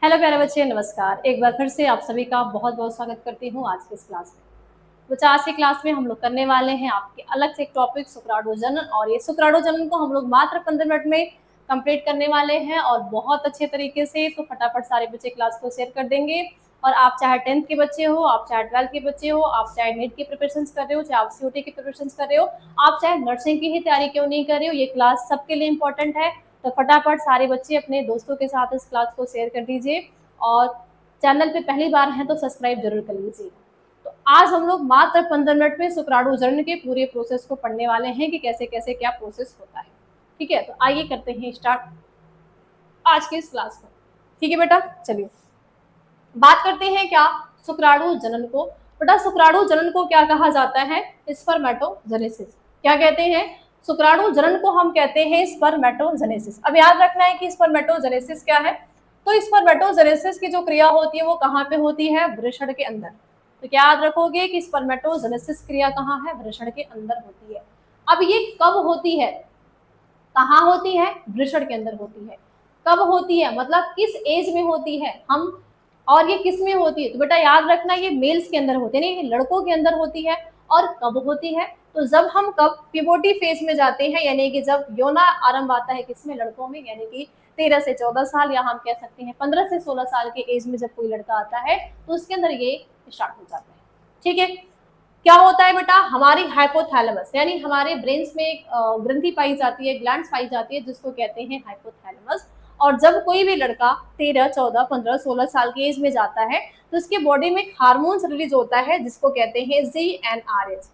Hello प्यारे बच्चे, नमस्कार। एक बार फिर से आप सभी का बहुत बहुत स्वागत करती हूँ आज की इस क्लास में। बच्चा, आज की क्लास में हम लोग करने वाले हैं आपके अलग से एक टॉपिक शुक्राणु जनन, और ये शुक्राणु जनन को हम लोग मात्र 15 मिनट में कंप्लीट करने वाले हैं और बहुत अच्छे तरीके से। तो फटाफट सारे बच्चे क्लास को शेयर कर देंगे। और आप चाहे 10th के बच्चे हो, आप चाहे 12th के बच्चे हो, आप चाहे नीट की प्रिपरेशन कर रहे हो, चाहे आप सीओटी की प्रिपरेशन कर रहे हो, आप चाहे नर्सिंग की ही तैयारी क्यों नहीं कर रहे हो, ये क्लास सबके लिए इंपॉर्टेंट है। तो फटाफट सारे बच्चे अपने दोस्तों के साथ इस क्लास को शेयर कर दीजिए, और चैनल पे पहली बार हैं तो सब्सक्राइब जरूर कर लीजिए। तो आज हम लोग मात्र 15 मिनट में शुक्राणु जनन के पूरे प्रोसेस को पढ़ने वाले हैं कि कैसे कैसे क्या प्रोसेस होता है। ठीक है, तो आइए करते हैं स्टार्ट आज के इस क्लास को। ठीक है बेटा, चलिए बात करते हैं क्या शुक्राणु जनन को। बेटा, शुक्राणु जनन को क्या कहा जाता है? स्पर्मेटोजेनेसिस। क्या कहते हैं? शुक्राणु जनन को हम कहते हैं स्पर्मेटोजेनेसिस। अब याद रखना है कि स्पर्मेटोजेनेसिस क्या है। तो स्पर्मेटोजेनेसिस की जो क्रिया होती है वो कहाँ पे होती है? वृषण के अंदर। तो क्या याद रखोगे कि स्पर्मेटोजेनेसिस क्रिया कहाँ है? वृषण के अंदर होती है। अब ये कब होती है, कहाँ होती है? वृषण के अंदर होती है। कब होती है मतलब किस एज में होती है हम, और ये किस में होती है? तो बेटा याद रखना, ये मेल्स के अंदर होती है, नहीं लड़कों के अंदर होती है। और कब होती है? तो जब हम कब प्यूबर्टी फेज में जाते हैं, यानी कि जब यौना आरंभ आता है किसमें? लड़कों में, यानी कि 13 से 14 साल, या हम कह सकते हैं 15 से 16 साल के एज में जब कोई लड़का आता है तो उसके अंदर ये स्टार्ट हो जाता है। ठीक है, क्या होता है बेटा? हमारी हाइपोथैलेमस, यानी हमारे ब्रेन्स में एक ग्रंथि पाई जाती है, ग्लैंड्स पाई जाती है, जिसको कहते हैं हाइपोथैलेमस। और जब कोई भी लड़का 13, 14, 15, 16 साल की एज में जाता है तो उसके बॉडी में एक हार्मोन्स रिलीज होता है जिसको कहते हैं GnRH।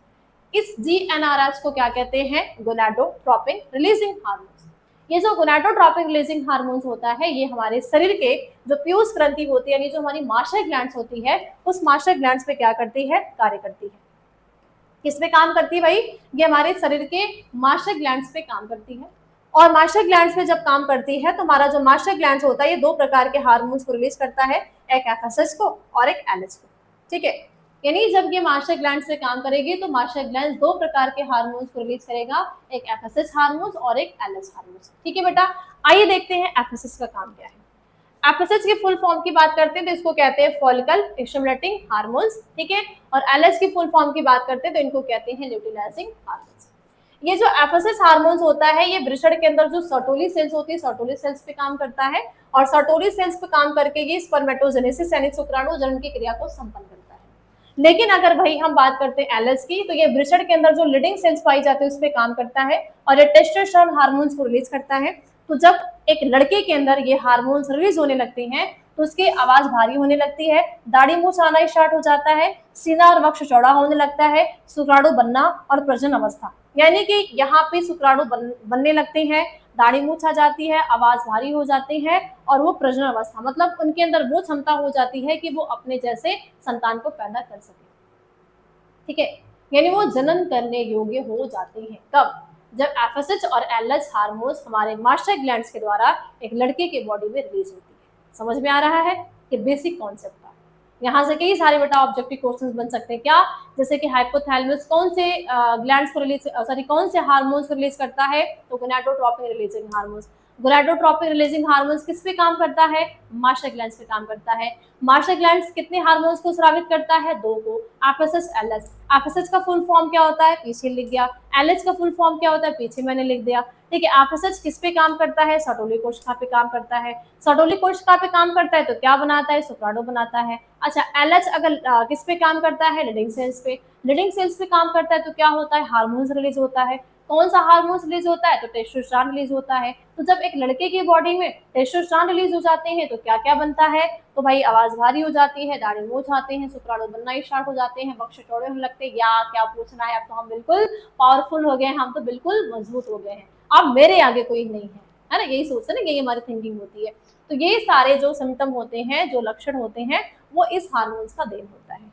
इस GnRH को क्या कहते हैं? Gonadotropin releasing hormones. ये जो गोनाडोट्रोपिन रिलीजिंग हार्मोन्स होता है, ये हमारे शरीर के जो पीयूष ग्रंथि होती है, यानी जो हमारी मास्टर ग्लैंड्स होती है, उस मास्टर ग्लैंड्स पे क्या करती है? कार्य करती है। किस पे काम करती है भाई? ये हमारे शरीर के मास्टर ग्लैंड्स पे काम करती है। और मास्टर ग्लैंड्स पे जब काम करती है तो हमारा जो मास्टर ग्लैंड्स होता है ये दो प्रकार के हार्मोन्स को रिलीज करता है, एक एफएसएच को और एक एलएच को। ठीक है, यानी जब ये मास्टर ग्लैंड्स पे काम करेगी तो मास्टर ग्लैंड्स दो प्रकार के हार्मोन्स को रिलीज करेगा, एक एफएसएच हार्मोन्स और एक एलएच हार्मोन्स। ठीक है बेटा, आइए देखते हैं एफएसएच का काम क्या है। एफएसएच की फुल फॉर्म की बात करते हैं तो इसको कहते हैं फॉलिकल स्टिमुलेटिंग हार्मोन्स। ठीक है, और एलएच की फुल फॉर्म की बात करते हैं तो इनको कहते हैं ल्यूटिलाइजिंग हार्मोन्स। ये जो एफएसएच हार्मोन्स होता है ये वृषण के अंदर जो सर्टोली सेल्स होती है, सर्टोली सेल्स पे काम करता है, और सर्टोली सेल्स पे काम करके ये स्पर्मेटोजेनेसिस यानी शुक्राणु जनन की क्रिया को संपन्न करता है। लेकिन अगर भाई हम बात करते हैं एलएच की, तो ये वृषण के अंदर जो लीडिंग सेल्स पाई जाती है उस पे काम करता है और ये टेस्टोस्टेरोन हार्मोन्स को रिलीज करता है। तो जब एक लड़के के अंदर ये हार्मोन्स रिलीज होने लगते हैं तो उसकी आवाज भारी होने लगती है, दाढ़ी मूछ आना स्टार्ट हो जाता है, सीना और वक्ष चौड़ा होने लगता है, शुक्राणु बनना और प्रजनन अवस्था, यानी कि यहाँ पे शुक्राणु बनने लगते हैं, दाढ़ी मूछ आ जाती है, आवाज भारी हो जाती है, और वो प्रजनन अवस्था मतलब उनके अंदर वो क्षमता हो जाती है कि वो अपने जैसे संतान को पैदा कर सके। ठीक है, यानी वो जनन करने योग्य हो जाते हैं। कब? जब एफएसएच और एलएच हार्मोन्स हमारे मास्टर ग्लैंड्स के द्वारा एक लड़के के बॉडी में रिलीज होती है। समझ में आ रहा है? ये बेसिक कॉन्सेप्ट था। यहाँ से कई सारे बेटा ऑब्जेक्टिव क्वेश्चंस बन सकते हैं। क्या? जैसे कि हाइपोथैलेमस कौन से ग्लैंड्स को रिलीज कौन से हार्मोन्स को रिलीज करता है? तो gonadotropin releasing hormones. Gonadotropin releasing hormones किस पे काम करता है? मास्टर ग्लैंड्स पे काम करता है। मास्टर ग्लैंड्स कितने हार्मोन्स को स्रावित करता है? दो को, एफएसएच, एलएच। एफएसएच का फुल फॉर्म क्या होता है? पीछे लिख गया। एलएच का फुल फॉर्म क्या होता है? पीछे मैंने लिख दिया। ठीक है, एफएसएच किस पे काम करता है? सर्टोली कोशिका पे काम करता है। सर्टोली कोशिका पे काम करता है तो क्या बनाता है? शुक्राणु बनाता है। अच्छा, एलएच अगर किस पे काम करता है? लीडिंग सेल्स पे। लीडिंग सेल्स पे काम करता है तो क्या होता है? हार्मोन्स रिलीज होता है। कौन सा हार्मोन्स रिलीज होता है? तो टेस्टोस्टेरोन रिलीज होता है। तो जब एक लड़के की बॉडी में टेस्टोस्टेरोन रिलीज हो जाते हैं तो क्या क्या बनता है? तो भाई आवाज भारी हो जाती है, दाढ़ी मूछ आते हैं, शुक्राणु बनना स्टार्ट हो जाते हैं, वक्ष चौड़े होने लगते हैं। या क्या पूछना है, अब तो हम बिल्कुल पावरफुल हो गए हैं, हम तो बिल्कुल मजबूत हो गए हैं, अब मेरे आगे कोई नहीं है ना? यही सोचते ना, यही हमारी थिंकिंग होती है। तो ये सारे जो सिम्टम होते हैं, जो लक्षण होते हैं, वो इस हार्मोन्स का देन होता है।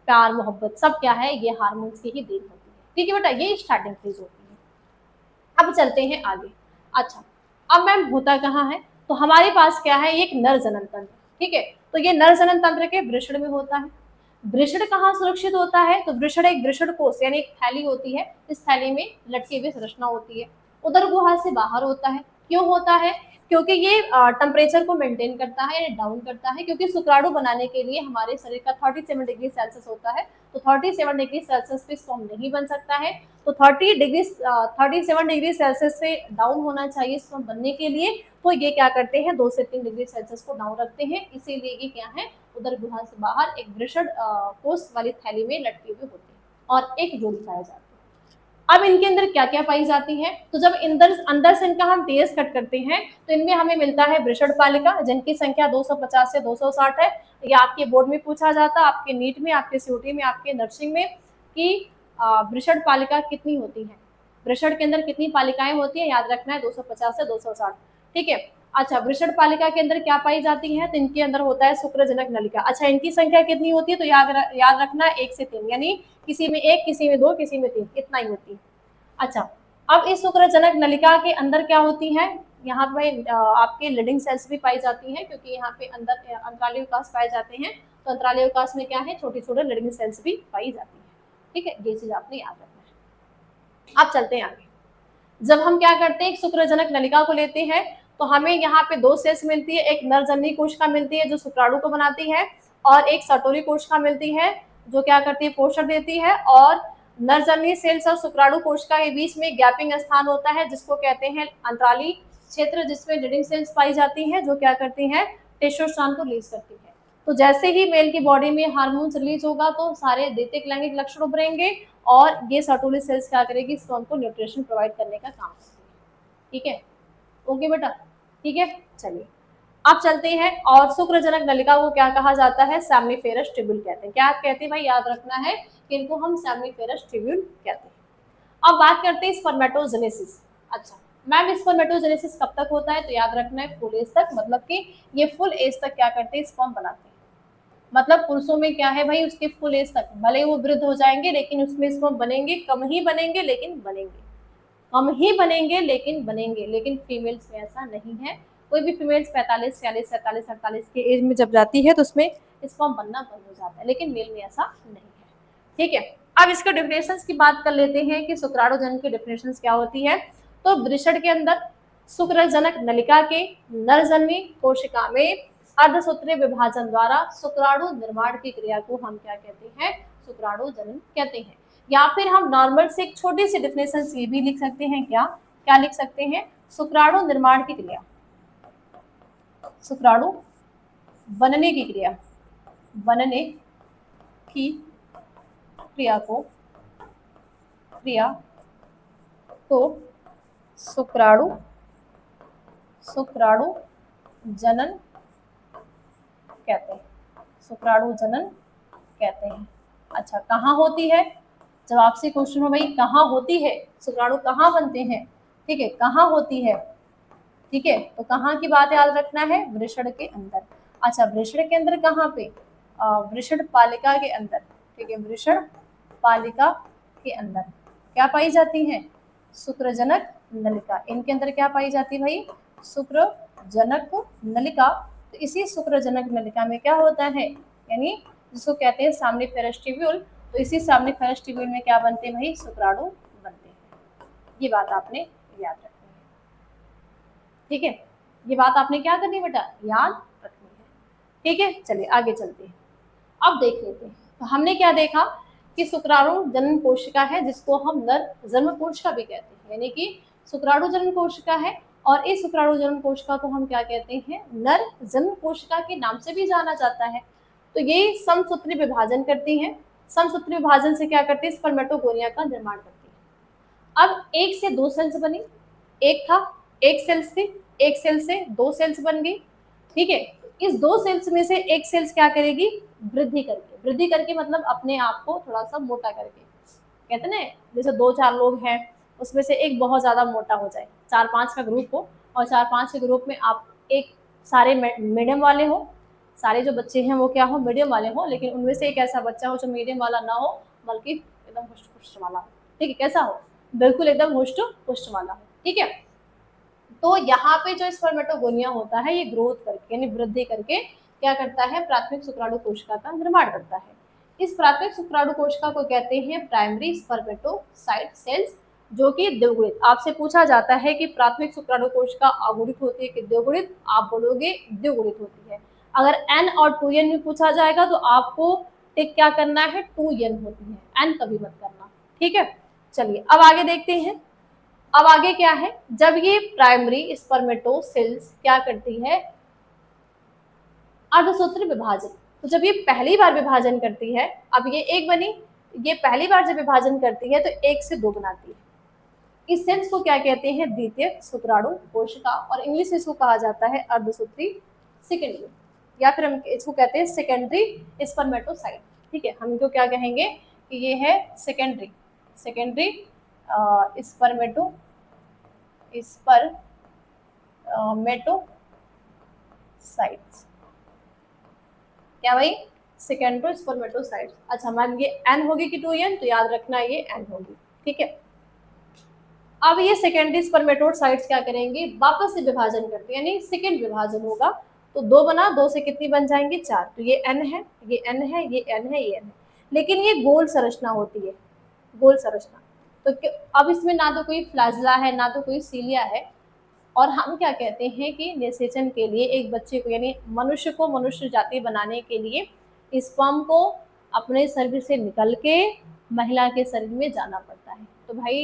प्यार मोहब्बत सब क्या है? ये हार्मोन्स की ही देन होती है। ठीक है बेटा, ये स्टार्टिंग फेज होती है। अब चलते हैं आगे। अच्छा, अब मैम होता कहाँ है? तो हमारे पास क्या है? एक नर जनन तंत्र। ठीक है, तो ये नर जनन तंत्र के वृषण में होता है। वृषण कहाँ सुरक्षित होता है? तो वृषण एक वृषण कोष यानी एक थैली होती है, इस थैली में लटकी हुई संरचना होती है, उदर गुहा से बाहर होता है। क्यों होता है? क्योंकि ये टेम्परेचर को मेंटेन करता है या डाउन करता है, क्योंकि शुक्राणु बनाने के लिए हमारे शरीर का 37 डिग्री सेल्सियस होता है, तो 37 डिग्री सेल्सियस पे स्पर्म नहीं बन सकता है। तो 37 डिग्री सेल्सियस से डाउन होना चाहिए स्पर्म बनने के लिए। तो ये क्या करते हैं, 2 से 3 डिग्री सेल्सियस को डाउन रखते हैं, इसीलिए ये क्या है, उदर गुहा से बाहर एक वृषण कोष वाली थैली में लटके हुए होते हैं और एक जोड़ी पाया जाता है। अब इनके अंदर क्या क्या पाई जाती है, तो जब अंदर से इनका हम टीएस कट करते हैं तो इनमें हमें मिलता है वृषण पालिका, जिनकी संख्या 250 से 260 है। ये आपके बोर्ड में पूछा जाता है, आपके नीट में, आपके सीयूटी में, आपके नर्सिंग में, कि वृषण पालिका कितनी होती है, वृषण के अंदर कितनी पालिकाएं होती है, याद रखना है 250 से 260। ठीक है। अच्छा, वृषण पालिका के अंदर क्या पाई जाती है, तो इनके अंदर होता है शुक्रजनक नलिका। अच्छा, इनकी संख्या कितनी होती है, तो याद रखना 1 से 3, यानी किसी में 1, किसी में 2, किसी में 3, इतना ही होती है। अच्छा, अब इस शुक्रजनक नलिका के अंदर क्या होती है, यहाँ पे आपके लीडिंग सेल्स भी पाई जाती हैं, क्योंकि यहाँ पे अंदर अंतराली अवकाश पाए जाते हैं, तो अंतराली अवकाश में क्या है, छोटे छोटे लीडिंग सेल्स भी पाई जाती है। ठीक है, ये चीज आपने याद रखना है। अब चलते हैं आगे। जब हम क्या करते हैं, एक शुक्रजनक नलिका को लेते हैं, तो हमें यहाँ पे 2 सेल्स मिलती है, एक नरजननी कोशिका मिलती है जो शुक्राणु को बनाती है, और एक सटोरी कोशिका मिलती है जो क्या करती है, पोषण देती है। और नरजननी सेल्स और शुक्राणु कोशिका के बीच में गैपिंग स्थान होता है, जिसको कहते हैं अंतराली क्षेत्र, जिसमें लीडिंग सेल्स पाई जाती हैं, जो क्या करती हैं, टेस्टोस्टेरोन को रिलीज करती है। तो जैसे ही मेल की बॉडी में हार्मोन्स रिलीज होगा तो सारे द्वितीयक लैंगिक लक्षण उभरेंगे, और ये सर्टोली सेल्स क्या करेगी, स्पर्म को न्यूट्रिशन प्रोवाइड करने का काम करेगी। ठीक है, ओके बेटा, ठीक है। चलिए अब चलते हैं, और शुक्रजनक नलिका को क्या कहा जाता है, सेमनीफेरस ट्यूब्यूल कहते हैं। क्या कहते हैं भाई, याद रखना है कि इनको हम सेमनीफेरस ट्यूब्यूल कहते हैं। अब बात करते हैं स्पर्मेटोजेनेसिस। अच्छा मैम, स्पर्मेटोजेनेसिस कब तक होता है, तो याद रखना है फुल एज तक, मतलब कि ये फुल एज तक क्या करते हैं, स्पर्म बनाते हैं। मतलब पुरुषों में क्या है भाई, उसके फुल एज तक भले वो वृद्ध हो जाएंगे, लेकिन उसमें स्पर्म बनेंगे, कम ही बनेंगे लेकिन बनेंगे, कम ही बनेंगे लेकिन बनेंगे। लेकिन फीमेल्स में ऐसा नहीं है, कोई भी फीमेल्स 45, 46, 47, 48 के एज में जब जाती है तो उसमें स्पर्म बनना बंद हो जाता है, लेकिन मेल में ऐसा नहीं है। ठीक है, अब इसके डेफिनेशंस की बात कर लेते हैं कि शुक्राणुजनन की डेफिनेशंस क्या होती है। तो वृषण के अंदर शुक्रजनक नलिका के नरजन्मी कोशिका में अर्धसूत्रीय विभाजन द्वारा शुक्राणु निर्माण की क्रिया को हम क्या कहते हैं, शुक्राणु जनन कहते हैं। या फिर हम नॉर्मल से एक छोटी सी डेफिनेशन ये भी लिख सकते हैं, क्या क्या लिख सकते हैं, शुक्राणु निर्माण की क्रिया, शुक्राणु बनने की क्रिया, बनने की क्रिया को शुक्राणु जनन कहते हैं, शुक्राणु जनन कहते हैं। अच्छा, कहाँ होती है, जब आपसे क्वेश्चन हो भाई कहाँ होती है, शुक्राणु कहाँ बनते हैं, ठीक है, कहाँ होती है, ठीक है, तो कहाँ की बात याद रखना है, वृषण के अंदर। अच्छा, वृषण के अंदर कहाँ पे, वृषण पालिका के अंदर। ठीक है, वृषण पालिका के अंदर क्या पाई जाती है, शुक्रजनक नलिका। इनके अंदर क्या पाई जाती है भाई, शुक्रजनक नलिका। तो इसी शुक्रजनक नलिका में क्या होता है, यानी जिसको कहते हैं सेमनीफेरस ट्यूब्यूल, तो इसी सेमनीफेरस ट्यूब्यूल में क्या बनते हैं भाई, शुक्राणु बनते हैं। ये बात आपने याद रखनी है। ठीक है, ये बात आपने क्या करनी बेटा, याद रखनी है। ठीक है, चलिए आगे चलते हैं। अब देख लेते हैं, तो हमने क्या देखा कि शुक्राणु जनन कोशिका है, जिसको हम नर जन्म कोशिका भी कहते हैं, यानी कि शुक्राणु जनन कोशिका है, और इस शुक्राणु जनन कोशिका को हम क्या कहते हैं, नर जन्म कोशिका के नाम से भी जाना जाता है। तो ये समसूत्री विभाजन करती हैं, समसूत्री विभाजन से क्या करती है, स्पर्मेटोगोनिया का निर्माण करती है। अब 1 से 2 सेल्स बनी, एक था, एक सेल्स थी, एक सेल से 2 सेल्स बन गई। ठीक है, इस 2 सेल्स में से एक सेल्स क्या करेगी, वृद्धि करके मतलब अपने आप को थोड़ा सा मोटा करके, कहते ना जैसे 2-4 लोग हैं, उसमें से एक बहुत ज्यादा मोटा हो जाए, 4-5 का ग्रुप हो, और 4-5 के ग्रुप में आप एक सारे मीडियम वाले हो, सारे जो बच्चे हैं वो क्या हो, मीडियम वाले हो, लेकिन उनमें से एक ऐसा बच्चा हो जो मीडियम वाला ना हो, बल्कि एकदम हुष्ट पुष्ट वाला हो। ठीक है, कैसा हो, बिल्कुल एकदम हुष्ट पुष्ट वाला हो। ठीक है, तो यहाँ पे जो स्पर्मेटोगोनिया होता है, ये ग्रोथ करके यानी वृद्धि करके क्या करता है, प्राथमिक शुक्राणु कोशिका का निर्माण करता है। इस प्राथमिक शुक्राणु कोशिका को कहते हैं प्राइमरी स्पर्मेटोसाइट सेल्स, जो कि द्विगुणित। आपसे पूछा जाता है कि प्राथमिक शुक्राणु कोशिका अगुणित होती है कि द्विगुणित, आप बोलोगे द्विगुणित होती है। अगर n और 2n में पूछा जाएगा तो आपको टिक क्या करना है, 2n होती है, n कभी मत करना, ठीक है। चलिए अब आगे देखते हैं। अब आगे क्या है, जब ये प्राइमरी स्पर्मेटोसेल्स क्या करती है, अर्धसूत्र विभाजन। तो जब ये पहली बार विभाजन करती है, अब ये एक बनी, ये पहली बार जब विभाजन करती है तो एक से दो बनाती है। इस सेल्स को क्या कहते हैं, द्वितीयक शुक्राणु कोशिका, और इंग्लिश में इसको कहा जाता है अर्धसूत्री सेकेंडरी, या फिर हम इसको कहते हैं सेकेंडरी स्पर्मेटोसाइट, ठीक है। हम इनको क्या कहेंगे कि ये है सेकेंडरी सेकेंडरी स्पर्मेटो स्पर्मेटोसाइट्स, क्या भाई, सेकेंडरी स्पर्मेटोसाइट्स। अच्छा मैम ये n होगी कि 2n, तो याद रखना ये n होगी, ठीक है। अब ये सेकेंडरी स्पर्मेटोसाइट्स क्या करेंगे, वापस से विभाजन करते हैं, यानी सेकेंड विभाजन होगा, तो दो बना, दो से कितनी बन जाएंगे, 4। तो ये n है, ये n है, ये n है, ये n है, लेकिन ये गोल संरचना होती है, गोल संरचना। तो अब इसमें ना तो कोई फ्लैजला है, ना तो कोई सीलिया है, और हम क्या कहते हैं कि निषेचन के लिए एक बच्चे को, यानी मनुष्य को मनुष्य जाति बनाने के लिए स्पर्म को अपने शरीर से निकल के महिला के शरीर में जाना पड़ता है। तो भाई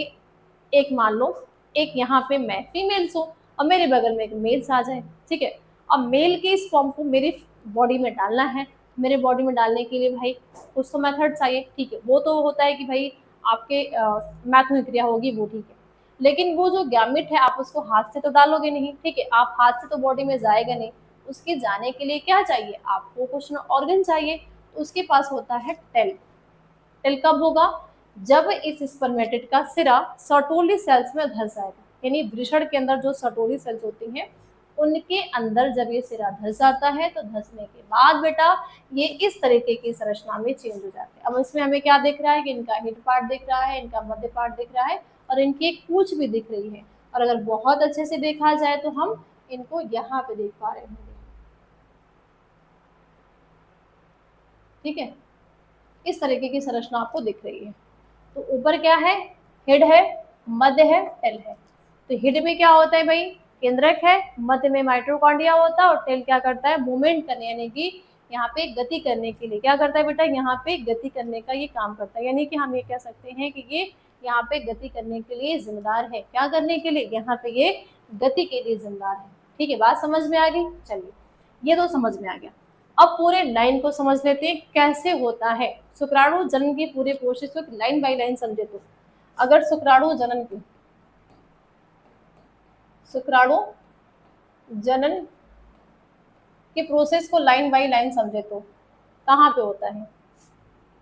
एक मान लो, एक यहाँ पे मैं फीमेल्स हूँ और मेरे बगल में एक मेल्स आ जाए, ठीक है। अब मेल के स्पर्म को मेरी बॉडी में डालना है, मेरे बॉडी में डालने के लिए भाई कुछ तो मेथड चाहिए, ठीक है। वो तो होता है कि भाई आपके मैथुन क्रिया होगी, वो ठीक है, लेकिन वो जो गैमेट है आप उसको हाथ से तो डालोगे नहीं, ठीक है, आप हाथ से तो बॉडी में जाएगा नहीं, उसके जाने के लिए क्या चाहिए आपको, कुछ ऑर्गन चाहिए, तो उसके पास होता है टेल। टेल कब होगा, जब इस स्पर्मेटिड का सिरा सर्टोली सेल्स में धंस जाएगा, यानी वृषण के अंदर जो सर्टोली सेल्स होती हैं उनके अंदर जब ये सिरा धंस जाता है, तो धंसने के बाद बेटा ये इस तरीके की संरचना में चेंज हो जाते हैं। अब इसमें हमें क्या दिख रहा है कि इनका हिट पार्ट दिख रहा है, इनका मध्य पार्ट दिख रहा है, और इनकी एक पूंछ भी दिख रही है, और अगर बहुत अच्छे से देखा जाए तो हम इनको यहाँ पे देख पा रहे होंगे, ठीक है। इस तरीके की संरचना आपको दिख रही है। तो ऊपर क्या है, हेड है, मध्य है, टेल है। तो हेड में क्या होता है भाई, केंद्रक है, मध्य में माइटोकॉन्ड्रिया होता है, और टेल क्या करता है, मूवमेंट करने, यानी कि यहाँ पे गति करने के लिए क्या करता है बेटा, यहाँ पे गति करने का ये काम करता है, यानी कि हम ये कह सकते हैं कि ये यहाँ पे गति करने के लिए जिम्मेदार है, क्या करने के लिए, यहाँ पे ये गति के लिए जिम्मेदार है, ठीक है। बात समझ में आ गई, चलिए ये तो समझ में आ गया। अब पूरे लाइन को समझ लेते हैं कैसे होता है शुक्राणु जनन की पूरे प्रोसेस को, लाइन बाय लाइन समझे तो। अगर शुक्राणु जनन के प्रोसेस को लाइन बाय लाइन समझे तो कहाँ पे होता है,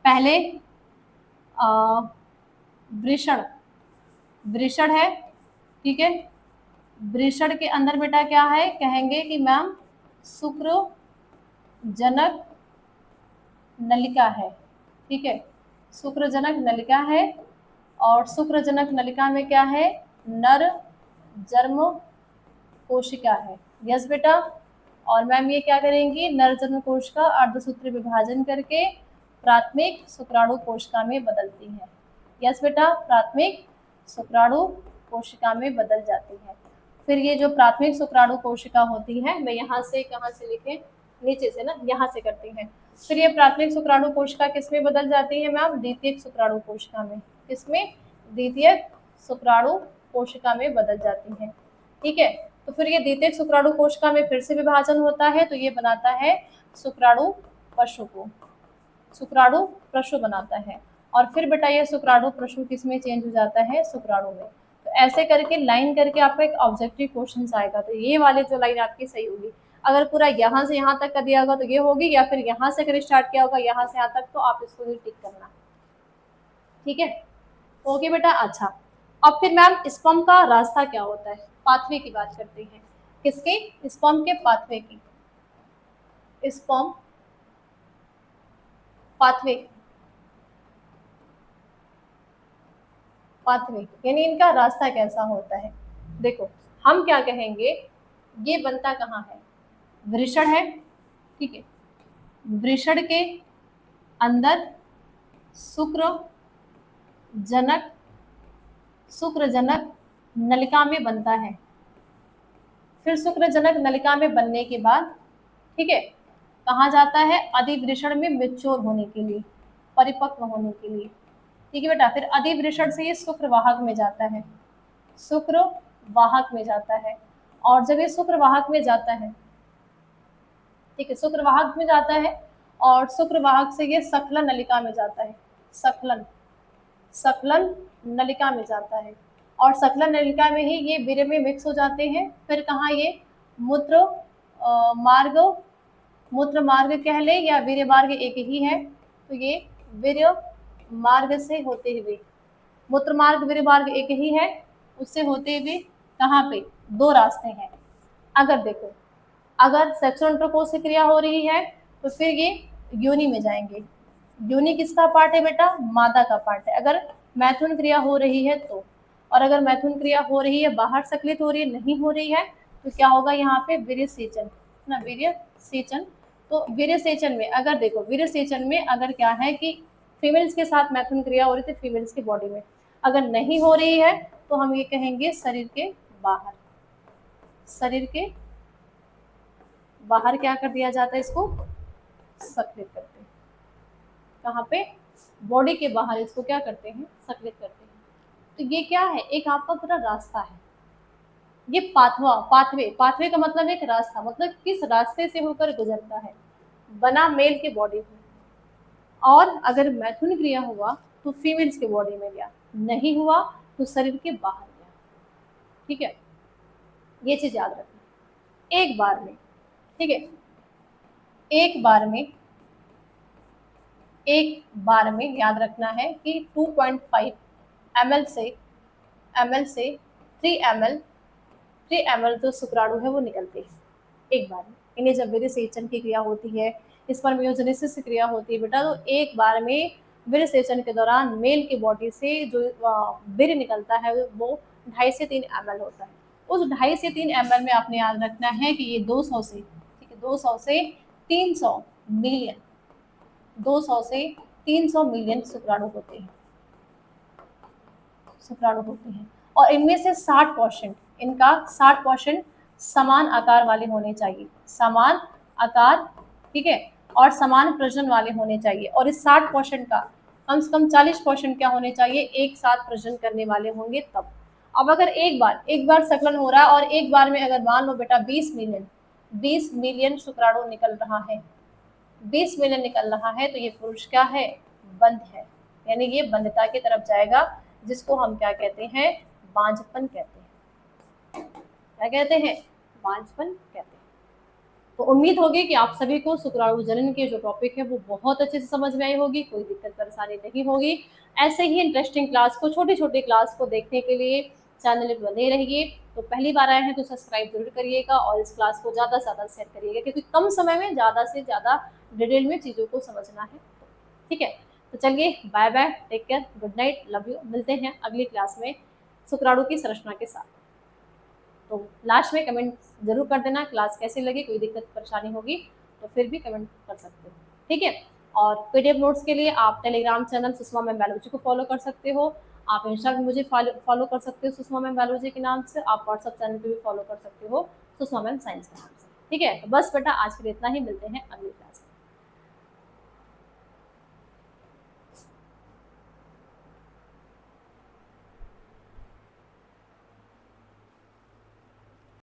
पहले वृषण, वृषण है, ठीक है। वृषण के अंदर बेटा क्या है, कहेंगे कि मैम शुक्र जनक नलिका है, ठीक है, शुक्रजनक नलिका है, और शुक्रजनक नलिका में क्या है, नर जन्म कोशिका है, यस बेटा। और मैम ये क्या करेंगी, नर जन्म कोशिका अर्धसूत्री विभाजन करके प्राथमिक शुक्राणु कोशिका में बदलती है, यस बेटा, प्राथमिक शुक्राणु कोशिका में बदल जाती है। फिर ये जो प्राथमिक शुक्राणु कोशिका होती है, मैं यहाँ से कहाँ से लिखे, नीचे से ना, यहाँ से करती हैं। फिर ये प्राथमिक शुक्राणु कोशिका किसमें बदल जाती है मैम, द्वितीयक शुक्राणु कोशिका में, किसमें, द्वितीयक शुक्राणु कोशिका में बदल जाती है, ठीक है। तो फिर ये द्वितीयक शुक्राणु कोशिका में फिर से विभाजन होता है, तो ये बनाता है शुक्राणु पशु को, शुक्राणु पशु बनाता है, और फिर बेटा ये शुक्राणु पशु किसमें चेंज हो जाता है, शुक्राणु में। तो ऐसे करके लाइन करके आपका एक ऑब्जेक्टिव क्वेश्चन आएगा, तो ये वाले जो लाइन आपकी सही होगी। अगर पूरा यहाँ से यहाँ तक का दिया होगा तो ये होगी, या फिर यहाँ से अगर स्टार्ट किया होगा यहाँ से यहाँ तक, तो आप इसको ही टिक करना, ठीक है, ओके बेटा। अच्छा अब फिर मैम स्पर्म का रास्ता क्या होता है, पाथवे की बात करते हैं, किसके, स्पर्म के पाथवे की, स्पर्म पाथवे, पाथवे यानी इनका रास्ता कैसा होता है। देखो हम क्या कहेंगे, ये बनता कहाँ है, वृषण है, ठीक है, वृषण के अंदर शुक्र जनक शुक्रजनक नलिका में बनता है। फिर शुक्रजनक नलिका में बनने के बाद, ठीक है, कहाँ जाता है? अधिवृषण में मैच्योर होने के लिए, परिपक्व होने के लिए। ठीक है बेटा, फिर अधिवृषण से ये शुक्रवाहक में जाता है, शुक्रवाहक में जाता है। और जब ये शुक्रवाहक में जाता है, ठीक है, शुक्रवाहक में जाता है और शुक्रवाहक से ये सकलन नलिका में जाता है, सकलन सकलन नलिका में जाता है। और सकलन नलिका में ही ये वीर्य में मिक्स हो जाते हैं। फिर कहाँ ये मूत्र मार्ग, मूत्र मार्ग कह ले या वीर्य मार्ग एक ही है, तो ये वीर्य मार्ग से होते हुए, मूत्र मार्ग वीर्य मार्ग एक ही है, उससे होते हुए कहाँ पे? दो रास्ते हैं। अगर देखो, अगर सेक्सुअल इंटरकोर्स की क्रिया हो रही है तो फिर ये योनि में जाएंगे। योनि किसका पार्ट है बेटा? मादा का पार्ट है। अगर मैथुन क्रिया हो रही है तो, और अगर मैथुन क्रिया हो रही है, बाहर सक्लित हो रही है, नहीं हो रही है, तो क्या होगा यहाँ पे? वीर्य सेचन ना, वीर्य सेचन। तो वीर्य सेचन में अगर देखो, वीर्य सेचन में अगर क्या है कि फीमेल्स के साथ मैथुन क्रिया हो रही थी फीमेल्स की बॉडी में, अगर नहीं हो रही है तो हम ये कहेंगे शरीर के बाहर, शरीर के बाहर क्या कर दिया जाता है? इसको सक्रिय करते हैं। कहाँ पे? बॉडी के बाहर इसको क्या करते हैं? सक्रिय करते हैं। तो ये क्या है? एक आपका पूरा रास्ता है। ये पाथवे, पाथवे का मतलब एक रास्ता, मतलब किस रास्ते से होकर गुजरता है, बना मेल के बॉडी में। और अगर मैथुन क्रिया हुआ तो फीमेल्स के बॉडी में गया, नहीं हुआ तो शरीर के बाहर गया। ठीक है, ये चीज याद रखना एक बार में। ठीक है, एक बार में याद रखना है कि 2.5 ml से 3 ml जो शुक्राणु है वो निकलते हैं एक बार में। इन्हें जब वीर्य सेचन की क्रिया होती है, स्पर्मियोजेनेसिस की क्रिया होती है बेटा, तो एक बार में वीर्य सेचन के दौरान मेल की बॉडी से जो वीर्य निकलता है वो 2.5 से 3 ml होता है। उस 2.5 से 3 ml में आपने याद रखना है कि ये 200 से, ठीक है, 200 से 300 मिलियन, 200 से 300 मिलियन शुक्राणु होते हैं, शुक्राणु होते हैं। और इनमें से 60%, इनका 60% समान आकार वाले होने चाहिए, समान आकार, ठीक है, और समान प्रजनन वाले होने चाहिए। और इस 60% का कम से कम 40% क्या होने चाहिए? एक साथ प्रजनन करने वाले होंगे तब। अब अगर एक बार सकलन हो रहा है और एक बार में अगर मान लो बेटा 20 मिलियन शुक्राणु निकल रहा है, 20 मिलियन निकल रहा है, तो ये पुरुष क्या है? बंध है, यानी ये बंधता की तरफ जाएगा, जिसको हम क्या कहते हैं? बांझपन कहते हैं। क्या कहते हैं? बांझपन कहते हैं। तो उम्मीद होगी कि आप सभी को शुक्राणु जनन के जो टॉपिक है वो बहुत अच्छे से समझ में आई होगी, कोई दिक्कत परेशानी नहीं होगी। ऐसे ही इंटरेस्टिंग क्लास को, छोटी छोटी क्लास को देखने के लिए चैनल पर बने रहिए। तो पहली बार आए हैं तो सब्सक्राइब जरूर करिएगा और इस क्लास को ज़्यादा से ज़्यादा शेयर करिएगा, क्योंकि कम समय में ज़्यादा से ज़्यादा डिटेल में चीज़ों को समझना है। ठीक है, तो चलिए bye bye, take care, good night, love you. मिलते हैं अगली क्लास में शुक्राणु की संरचना के साथ। तो लास्ट में कमेंट जरूर कर देना क्लास कैसी लगी, कोई दिक्कत परेशानी होगी तो फिर भी कमेंट कर सकते हो। ठीक है, और पीडीएफ नोट्स के लिए आप Telegram channel Sushma ma'am biology को फॉलो कर सकते हो। आप इंस्टा पे मुझे फॉलो कर सकते हो सुषमा मैम बायोलॉजी के नाम से। आप व्हाट्सएप चैनल पे भी फॉलो कर सकते हो सुषमा मैम साइंस के नाम से। ठीक है, तो बस बेटा आज के लिए इतना ही, मिलते हैं अगली क्लास में।